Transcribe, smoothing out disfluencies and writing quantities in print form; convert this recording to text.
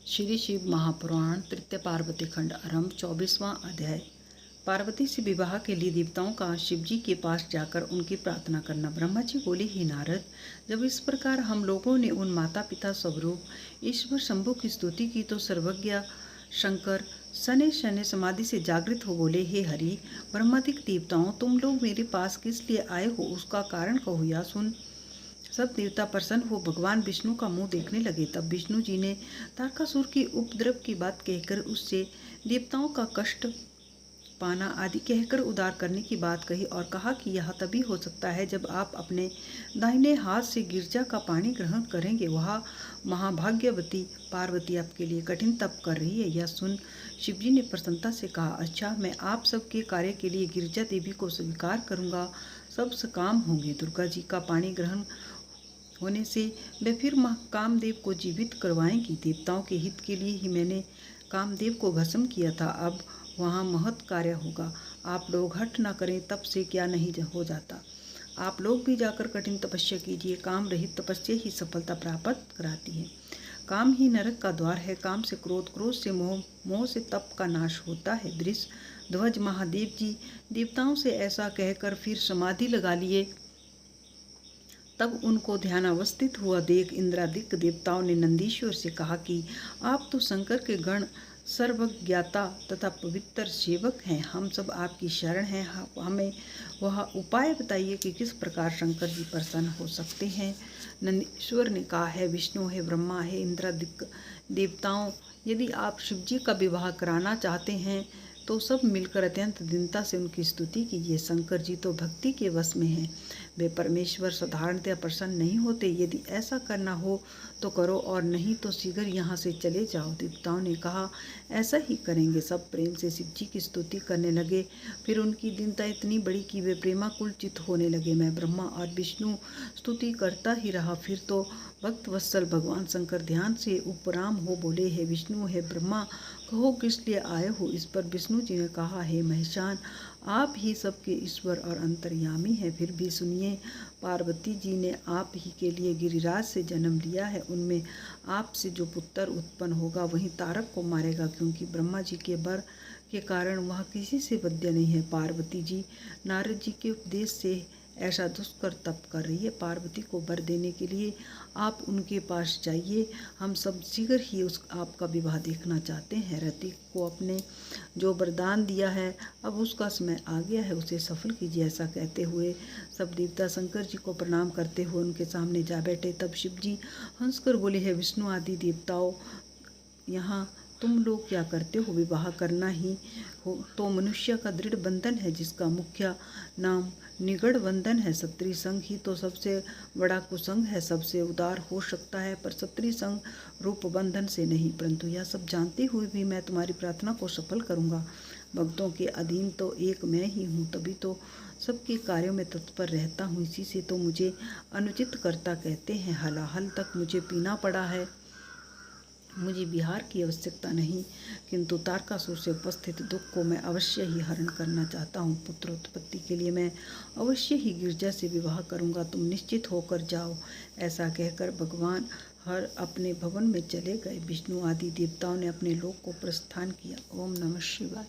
श्री शिव महापुराण तृतीय पार्वती खंड आरंभ 24वां अध्याय। पार्वती से विवाह के लिए देवताओं का शिव जी के पास जाकर उनकी प्रार्थना करना। ब्रह्मा जी बोले, ही नारद, जब इस प्रकार हम लोगों ने उन माता पिता स्वरूप ईश्वर शंभु की स्तुति की तो सर्वज्ञ शंकर शनै शनै समाधि से जागृत हो बोले, हे हरि, ब्रह्मादिक देवताओं, तुम लोग मेरे पास किस लिए आए हो, उसका कारण कहो या सुन। सब देवता प्रसन्न हो भगवान विष्णु का मुंह देखने लगे। तब विष्णु जी ने तारकासुर की उपद्रव की बात कहकर उससे देवताओं का कष्ट पाना आदि कहकर उद्धार करने की बात कही और कहा कि यह तभी हो सकता है जब आप अपने दाहिने हाथ से गिरजा का पानी ग्रहण करेंगे। वह महाभाग्यवती पार्वती आपके लिए कठिन तप कर रही है, यह सुन शिवजी ने प्रसन्नता से कहा, अच्छा, मैं आप सबके कार्य के लिए गिरजा देवी को स्वीकार करूंगा, सब काम होंगे। दुर्गा जी का पानी ग्रहण होने से वे फिर कामदेव को जीवित करवाएंगी। देवताओं के हित के लिए ही मैंने कामदेव को भस्म किया था, अब वहाँ महत् कार्य होगा। आप लोग हट न करें, तप से क्या नहीं हो जाता। आप लोग भी जाकर कठिन तपस्या कीजिए, काम रहित तपस्या ही सफलता प्राप्त कराती है। काम ही नरक का द्वार है। काम से क्रोध, क्रोध से मोह, मोह से तप का नाश होता है। वृष ध्वज महादेव जी देवताओं से ऐसा कहकर फिर समाधि लगा लिए। तब उनको ध्यानावस्थित हुआ देख इंद्रादिक देवताओं ने नंदीश्वर से कहा कि आप तो शंकर के गण सर्वज्ञाता तथा पवित्र सेवक हैं, हम सब आपकी शरण हैं। हमें वह उपाय बताइए कि किस प्रकार शंकर जी प्रसन्न हो सकते हैं। नंदीश्वर ने कहा, है विष्णु, है ब्रह्मा, है इंद्रादिक देवताओं, यदि आप शिव जी का विवाह कराना चाहते हैं तो सब मिलकर अत्यंत दीनता से उनकी स्तुति कीजिए। शंकर जी तो भक्ति के वश में हैं, वे परमेश्वर साधारणतया प्रसन्न नहीं होते। यदि ऐसा करना हो तो करो और नहीं तो शीघ्र यहाँ से चले जाओ। देवताओं ने कहा, ऐसा ही करेंगे। सब प्रेम से शिव जी की स्तुति करने लगे। फिर उनकी दीनता इतनी बड़ी कि वे प्रेमाकुलचित होने लगे। मैं ब्रह्मा और विष्णु स्तुति करता ही रहा। फिर तो भक्त वत्सल भगवान शंकर ध्यान से उपराम हो बोले, हे विष्णु, हे ब्रह्मा, कहो किस लिए आए हो। इस पर विष्णु जी ने कहा, हे महेशान, आप ही सबके ईश्वर और अंतर्यामी हैं। फिर भी सुनिए, पार्वती जी ने आप ही के लिए गिरिराज से जन्म लिया है। उनमें आपसे जो पुत्र उत्पन्न होगा वही तारक को मारेगा, क्योंकि ब्रह्मा जी के वर के कारण वह किसी से बद्य नहीं है। पार्वती जी नारद जी के उपदेश से ऐसा दुष्कर तप कर रही है। पार्वती को वर देने के लिए आप उनके पास जाइए। हम सब शीघ्र ही आपका विवाह देखना चाहते हैं। रति को अपने जो वरदान दिया है, अब उसका समय आ गया है, उसे सफल कीजिए। ऐसा कहते हुए सब देवता शंकर जी को प्रणाम करते हुए उनके सामने जा बैठे। तब शिव जी हंसकर बोले, है विष्णु आदि देवताओं, यहाँ तुम लोग क्या करते हो। विवाह करना ही हो तो मनुष्य का दृढ़ बंधन है, जिसका मुख्य नाम निगड़ बंधन है। क्षत्रिय संघ ही तो सबसे बड़ा कुसंग है। सबसे उदार हो सकता है, पर क्षत्रिय संघ रूप बंधन से नहीं। परंतु यह सब जानते हुए भी मैं तुम्हारी प्रार्थना को सफल करूंगा। भक्तों के अधीन तो एक मैं ही हूँ, तभी तो सबके कार्यों में तत्पर रहता हूँ। इसी से तो मुझे अनुचित कर्ता कहते हैं। हलाहल तक मुझे पीना पड़ा है। मुझे विहार की आवश्यकता नहीं, किंतु तारकासुर से उपस्थित दुख को मैं अवश्य ही हरण करना चाहता हूँ। पुत्रोत्पत्ति के लिए मैं अवश्य ही गिरजा से विवाह करूँगा, तुम निश्चित होकर जाओ। ऐसा कहकर भगवान हर अपने भवन में चले गए। विष्णु आदि देवताओं ने अपने लोक को प्रस्थान किया। ओम नमः शिवाय।